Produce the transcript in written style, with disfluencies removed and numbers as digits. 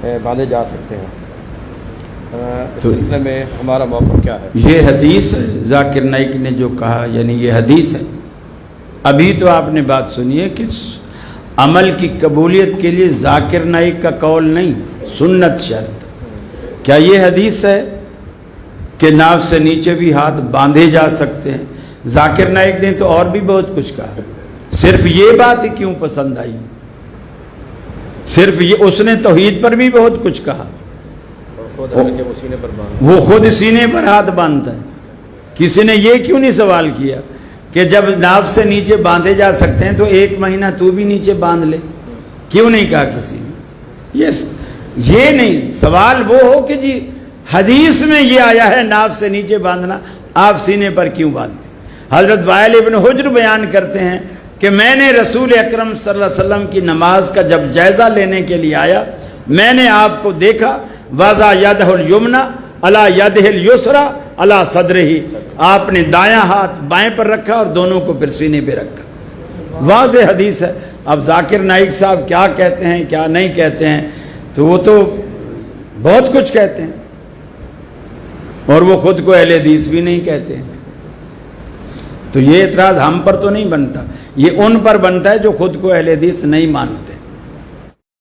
باندھے جا سکتے ہیں۔ اس سلسلے میں ہمارا موقف کیا ہے؟ یہ حدیث ذاکر نائک نے جو کہا، یعنی یہ حدیث ہے۔ ابھی تو آپ نے بات سنی ہے کہ عمل کی قبولیت کے لیے ذاکر نائک کا قول نہیں، سنت شرط۔ کیا یہ حدیث ہے کہ ناف سے نیچے بھی ہاتھ باندھے جا سکتے ہیں؟ ذاکر نائک نے تو اور بھی بہت کچھ کہا، صرف یہ بات ہی کیوں پسند آئی؟ صرف یہ، اس نے توحید پر بھی بہت کچھ کہا، وہ خود سینے پر ہاتھ باندھتا ہے۔ کسی نے یہ کیوں نہیں سوال کیا کہ جب ناف سے نیچے باندھے جا سکتے ہیں تو 1 مہینہ تو بھی نیچے باندھ لے؟ کیوں نہیں کہا کسی نے؟ یہ نہیں سوال وہ ہو کہ جی حدیث میں یہ آیا ہے ناف سے نیچے باندھنا، آپ سینے پر کیوں باندھتے؟ حضرت وائل ابن حجر بیان کرتے ہیں کہ میں نے رسول اکرم صلی اللہ علیہ وسلم کی نماز کا جب جائزہ لینے کے لیے آیا، میں نے آپ کو دیکھا، وضع یدہ الیمنی علی یدہ الیسری علی صدرہ، آپ نے دایاں ہاتھ بائیں پر رکھا اور دونوں کو پھر سینے پہ رکھا۔ واضح حدیث ہے۔ اب ذاکر نائک صاحب کیا کہتے ہیں کیا نہیں کہتے ہیں، تو وہ تو بہت کچھ کہتے ہیں، اور وہ خود کو اہل حدیث بھی نہیں کہتے ہیں۔ تو یہ اعتراض ہم پر تو نہیں بنتا، یہ ان پر بنتا ہے جو خود کو اہل حدیث نہیں مانتے۔